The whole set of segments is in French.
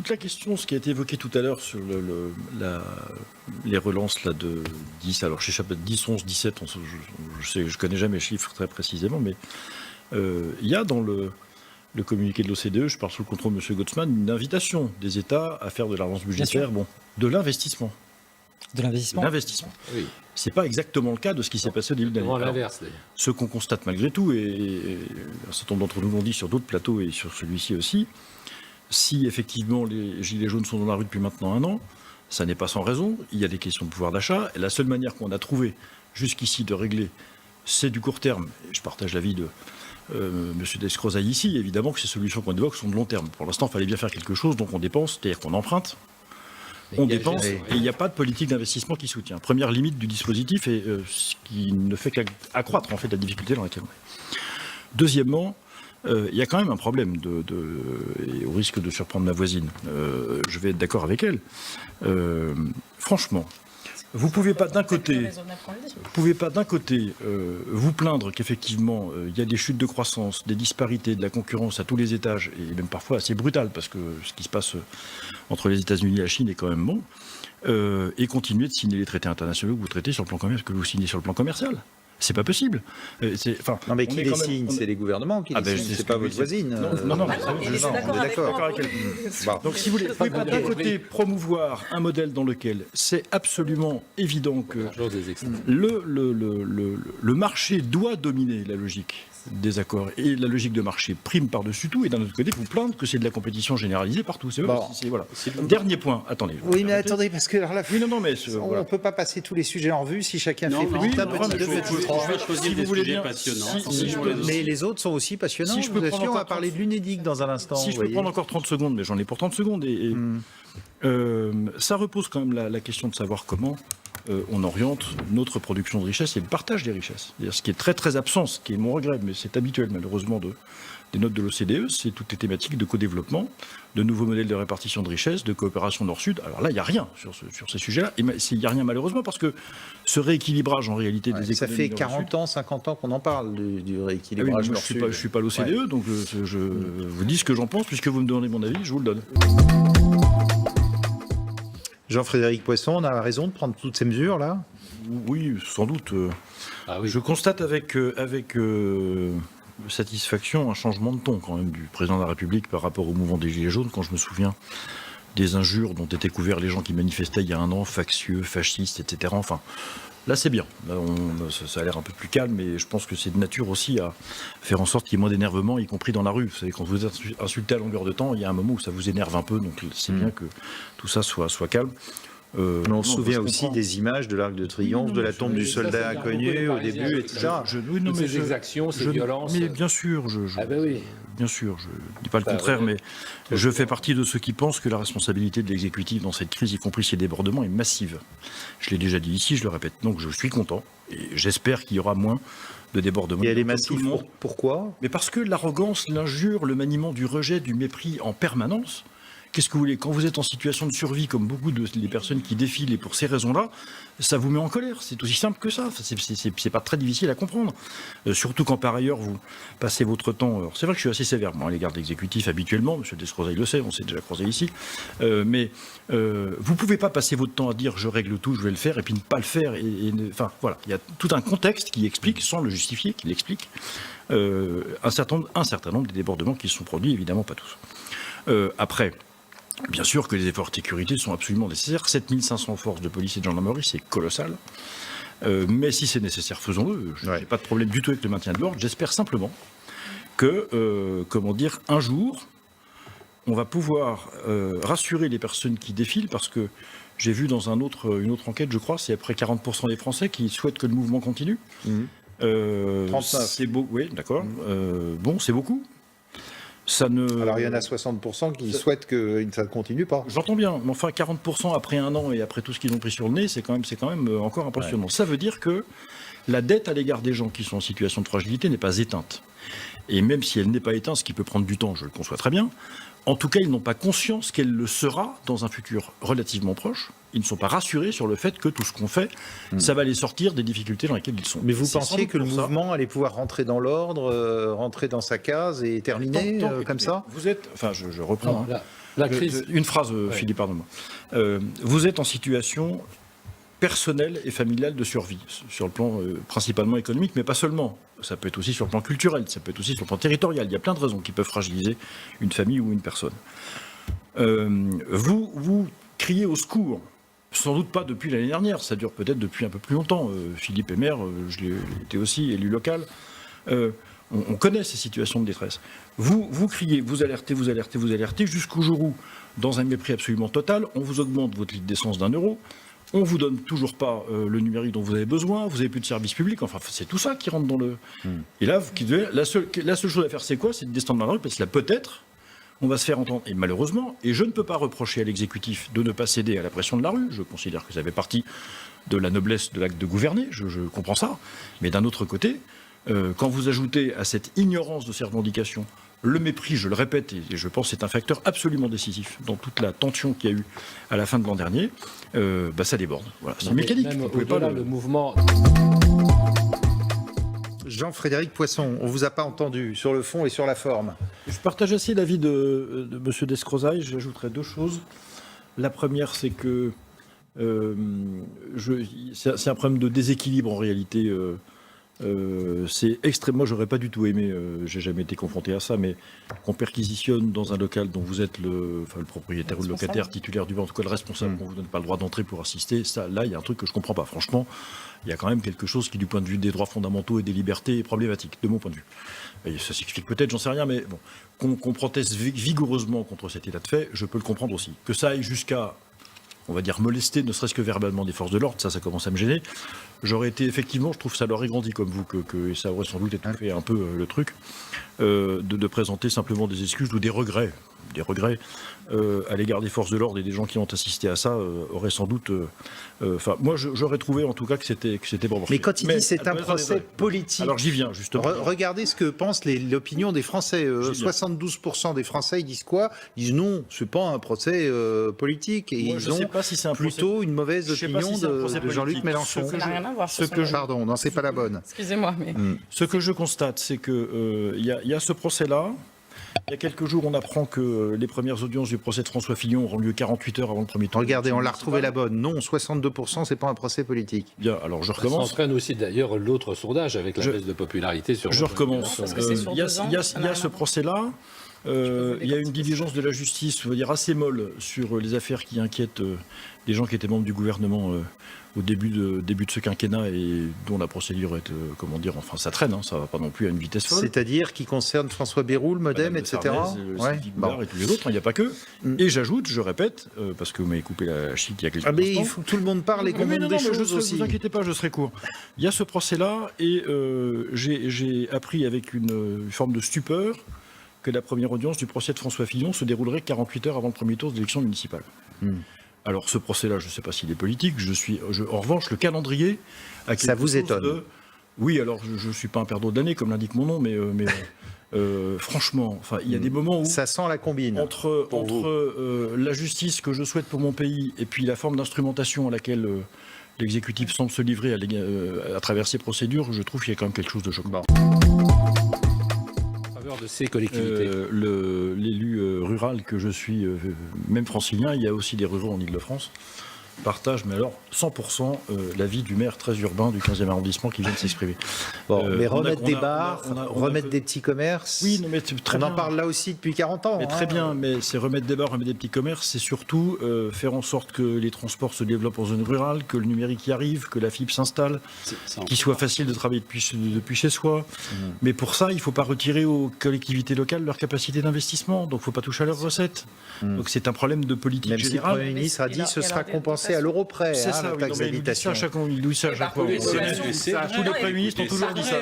toute la question, ce qui a été évoqué tout à l'heure sur les relances là, de 10, alors je sais pas, 10, 11, 17, je connais jamais les chiffres très précisément, mais il y a dans le communiqué de l'OCDE, je parle sous le contrôle de M. Gottsman, une invitation des États à faire de la relance budgétaire, de l'investissement. De l'investissement. Oui. C'est pas exactement le cas de ce qui s'est passé au début de l'année. L'inverse, d'ailleurs. Ce qu'on constate malgré tout, et un certain nombre d'entre nous l'ont dit sur d'autres plateaux et sur celui-ci aussi, si effectivement les gilets jaunes sont dans la rue depuis maintenant 1 an, ça n'est pas sans raison. Il y a des questions de pouvoir d'achat. Et la seule manière qu'on a trouvé jusqu'ici de régler, c'est du court terme. Et je partage l'avis de M. Descrozaille ici. Évidemment que ces solutions qu'on évoque sont de long terme. Pour l'instant, il fallait bien faire quelque chose, donc on dépense, c'est-à-dire qu'on emprunte. On dépense et il n'y a pas de politique d'investissement qui soutient. Première limite du dispositif et ce qui ne fait qu'accroître en fait la difficulté dans laquelle on est. Deuxièmement, il y a quand même un problème et au risque de surprendre ma voisine. Je vais être d'accord avec elle. Franchement, vous ne pouvez pas d'un côté, vous plaindre qu'effectivement il y a des chutes de croissance, des disparités, de la concurrence à tous les étages, et même parfois assez brutale, parce que ce qui se passe entre les États-Unis et la Chine est quand même bon, et continuer de signer les traités internationaux que vous traitez sur le plan commercial, que vous signez sur le plan commercial. C'est pas possible. Non, mais qui les signe? C'est les gouvernements qui les signent, c'est pas votre voisine. Non, on est d'accord. Donc si vous voulez, vous pouvez pas d'un côté promouvoir un modèle dans lequel c'est absolument évident que le marché doit dominer la logique des accords et la logique de marché prime par-dessus tout, et d'un autre côté vous plaindre que c'est de la compétition généralisée partout. Voilà. Dernier point, attendez. Oui, mais attendez, parce que alors là, on ne peut pas passer tous les sujets en revue si chacun fait petit à petit. Je vais choisir des sujets passionnants. Mais les autres sont aussi passionnants. Si je peux prendre on va parler de l'UNEDIC dans un instant. Si je peux prendre encore 30 secondes, mais j'en ai pour 30 secondes. Ça repose quand même la question de savoir comment on oriente notre production de richesse et le partage des richesses. Ce qui est très très absent, ce qui est mon regret, mais c'est habituel malheureusement des notes de l'OCDE, c'est toutes les thématiques de co-développement, de nouveaux modèles de répartition de richesses, de coopération Nord-Sud. Alors là, il n'y a rien sur ces sujets-là. Et il n'y a rien malheureusement parce que ce rééquilibrage en réalité des économies... Ça fait 40 ans, 50 ans qu'on en parle du rééquilibrage Nord-Sud. Je ne suis pas l'OCDE, donc je vous dis ce que j'en pense. Puisque vous me demandez mon avis, je vous le donne. Jean-Frédéric Poisson, on a raison de prendre toutes ces mesures-là? Oui, sans doute. Je constate avec satisfaction un changement de ton quand même du président de la République par rapport au mouvement des Gilets jaunes, quand je me souviens des injures dont étaient couverts les gens qui manifestaient il y a 1 an, factieux, fascistes, etc. Enfin, là c'est bien. Là, ça a l'air un peu plus calme, et je pense que c'est de nature aussi à faire en sorte qu'il y ait moins d'énervement, y compris dans la rue. Vous savez, quand vous êtes insulté à longueur de temps, il y a un moment où ça vous énerve un peu, donc c'est bien que tout ça soit calme. Mais on se souvient aussi des images de l'Arc de Triomphe, de la tombe du soldat inconnu au début, etc. Ces exactions, ces violences. Mais bien sûr, bien sûr, je ne dis pas le contraire, mais je fais partie de ceux qui pensent que la responsabilité de l'exécutif dans cette crise, y compris ses débordements, est massive. Je l'ai déjà dit ici, je le répète. Donc je suis content et j'espère qu'il y aura moins de débordements. Et elle est massive, pourquoi? Mais parce que l'arrogance, l'injure, le maniement du rejet, du mépris en permanence. Qu'est-ce que vous voulez? Quand vous êtes en situation de survie, comme beaucoup des personnes qui défilent, et pour ces raisons-là, ça vous met en colère. C'est aussi simple que ça. C'est pas très difficile à comprendre. Surtout quand par ailleurs vous passez votre temps. Alors c'est vrai que je suis assez sévère moi, à l'égard de l'exécutif habituellement. M. Descrozaille le sait, on s'est déjà croisé ici. Mais vous pouvez pas passer votre temps à dire je règle tout, je vais le faire, et puis ne pas le faire. Enfin voilà, il y a tout un contexte qui explique, sans le justifier, qui l'explique, un certain nombre des débordements qui se sont produits, évidemment pas tous. Après. Bien sûr que les efforts de sécurité sont absolument nécessaires. 7500 forces de police et de gendarmerie, c'est colossal. Mais si c'est nécessaire, faisons-le. Je n'ai pas de problème du tout avec le maintien de l'ordre. J'espère simplement que, un jour, on va pouvoir rassurer les personnes qui défilent, parce que j'ai vu dans une autre enquête, je crois, c'est à peu près 40% des Français qui souhaitent que le mouvement continue. 39. C'est beau, oui, d'accord. Bon, c'est beaucoup. Alors il y en a 60% qui souhaitent que ça ne continue pas. J'entends bien, mais enfin 40% après 1 an et après tout ce qu'ils ont pris sur le nez, c'est quand même encore impressionnant. Ouais. Ça veut dire que la dette à l'égard des gens qui sont en situation de fragilité n'est pas éteinte. Et même si elle n'est pas éteinte, ce qui peut prendre du temps, je le conçois très bien, en tout cas, ils n'ont pas conscience qu'elle le sera dans un futur relativement proche. Ils ne sont pas rassurés sur le fait que tout ce qu'on fait, ça va les sortir des difficultés dans lesquelles ils sont. Mais vous pensiez que le mouvement allait pouvoir rentrer dans l'ordre, rentrer dans sa case et terminer comme ça? Vous êtes, enfin je reprends. La crise. Une phrase, Philippe, pardonne-moi. Vous êtes en situation personnelle et familiale de survie, sur le plan principalement économique, mais pas seulement. Ça peut être aussi sur le plan culturel, ça peut être aussi sur le plan territorial. Il y a plein de raisons qui peuvent fragiliser une famille ou une personne. Vous criez au secours. Sans doute pas depuis l'année dernière, ça dure peut-être depuis un peu plus longtemps. Philippe est maire, je l'ai été aussi, élu local. On connaît ces situations de détresse. Vous criez, vous alertez, jusqu'au jour où, dans un mépris absolument total, on vous augmente votre litre d'essence d'1 euro, on vous donne toujours pas le numérique dont vous avez besoin, vous n'avez plus de service public, enfin c'est tout ça qui rentre dans le... Et là, la seule chose à faire, c'est quoi? C'est de descendre dans la rue, parce que là, peut-être, on va se faire entendre. Et malheureusement, et je ne peux pas reprocher à l'exécutif de ne pas céder à la pression de la rue, je considère que ça fait partie de la noblesse de l'acte de gouverner, je comprends ça, mais d'un autre côté, quand vous ajoutez à cette ignorance de ces revendications le mépris, je le répète, et je pense que c'est un facteur absolument décisif dans toute la tension qu'il y a eu à la fin de l'an dernier, ça déborde. Voilà, c'est mécanique. Même Vous pouvez pas le mouvement... Jean-Frédéric Poisson, on ne vous a pas entendu sur le fond et sur la forme. Je partage assez l'avis de M. Descrozaille. J'ajouterai 2 choses. La première, c'est que c'est un problème de déséquilibre en réalité. C'est extrêmement, j'aurais pas du tout aimé, j'ai jamais été confronté à ça, mais qu'on perquisitionne dans un local dont vous êtes le propriétaire ou le locataire titulaire du bien, en tout cas le responsable, qu'on vous donne pas le droit d'entrer pour assister, ça, là, il y a un truc que je comprends pas. Franchement, il y a quand même quelque chose qui, du point de vue des droits fondamentaux et des libertés, est problématique, de mon point de vue. Et ça s'explique peut-être, j'en sais rien, mais bon, qu'on proteste vigoureusement contre cet état de fait, je peux le comprendre aussi. Que ça aille jusqu'à, on va dire, molester, ne serait-ce que verbalement, des forces de l'ordre, ça commence à me gêner. J'aurais été, effectivement, je trouve ça leur est grandi comme vous, et ça aurait sans doute étouffé un peu le truc, de présenter simplement des excuses ou des regrets à l'égard des forces de l'ordre et des gens qui ont assisté à ça, auraient sans doute... moi, j'aurais trouvé en tout cas que c'était bon. Mais quand il dit c'est un procès politique... Alors j'y viens, justement. Regardez ce que pense l'opinion des Français. 72% des Français, ils disent quoi? Ils disent non, c'est pas un procès politique. Et moi, ils ont pas si plutôt une mauvaise opinion de Jean-Luc Mélenchon. Pardon, non, c'est pas la bonne. Excusez-moi, mais... Ce que je constate, c'est que il y a ce procès-là. Il y a quelques jours, on apprend que les premières audiences du procès de François Fillon auront lieu 48 heures avant le premier tour. Regardez, on l'a retrouvé la bonne. Non, 62%, c'est pas un procès politique. Bien, alors je recommence. Ça entraîne aussi d'ailleurs l'autre sondage avec la baisse de popularité sur... Je recommence. Il y a ce procès-là. Il y a une diligence de la justice, on va dire, assez molle sur les affaires qui inquiètent les gens qui étaient membres du gouvernement au début de ce quinquennat et dont la procédure est, ça traîne, ça va pas non plus à une vitesse folle. C'est-à-dire qui concerne François Bayrou, le Modem, etc. Sylvie Goulard et tous les autres, il n'y a pas que. Et j'ajoute, je répète, parce que vous m'avez coupé la chic il y a quelques instants. Mais il faut que tout le monde parle et qu'on montre des choses aussi. Ne vous inquiétez pas, je serai court. Il y a ce procès-là et j'ai appris avec une forme de stupeur que la première audience du procès de François Fillon se déroulerait 48 heures avant le premier tour de l'élection municipale. Alors ce procès-là, je ne sais pas s'il est politique, en revanche, le calendrier... Ça vous étonne? Oui, alors je ne suis pas un perdreau d'année, comme l'indique mon nom, mais franchement, il y a des moments où... Ça sent la combine. Entre la justice que je souhaite pour mon pays et puis la forme d'instrumentation à laquelle l'exécutif semble se livrer à travers ces procédures, je trouve qu'il y a quand même quelque chose de choquant. De ces collectivités. L'élu rural que je suis, même francilien, il y a aussi des ruraux en Ile-de-France, partage, mais alors 100% l'avis du maire très urbain du 15e arrondissement qui vient de s'exprimer. Mais remettre des bars, remettre des petits commerces, oui, non, mais très bien. En parle là aussi depuis 40 ans. Mais très bien, mais c'est remettre des bars, remettre des petits commerces, c'est surtout faire en sorte que les transports se développent en zone rurale, que le numérique y arrive, que la fibre s'installe, qu'il soit facile de travailler depuis chez soi. Mais pour ça, il ne faut pas retirer aux collectivités locales leur capacité d'investissement, donc il ne faut pas toucher à leurs recettes. Donc c'est un problème de politique générale. Même si le Premier ministre a dit que ce sera compensé à l'euro près, la taxe d'habitation. Il dit ça à chaque fois. Tous les premiers ministres ont toujours dit ça.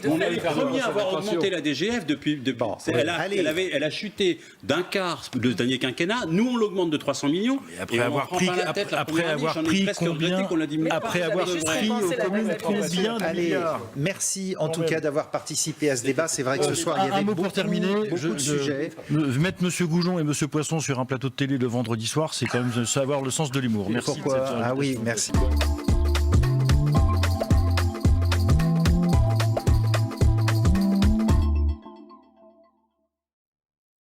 On est les premiers à avoir augmenté la DGF depuis. Elle a chuté d'un quart le dernier quinquennat. Nous, on l'augmente de 300 millions. Après avoir pris aux communes combien de milliards. Merci en tout cas d'avoir participé à ce débat. C'est vrai que ce soir, il y avait beaucoup de sujets. Mettre M. Goujon et M. Poisson sur un plateau de télé le vendredi soir, c'est quand même savoir le sens de l'humour. Merci. Pourquoi? Ah oui, merci.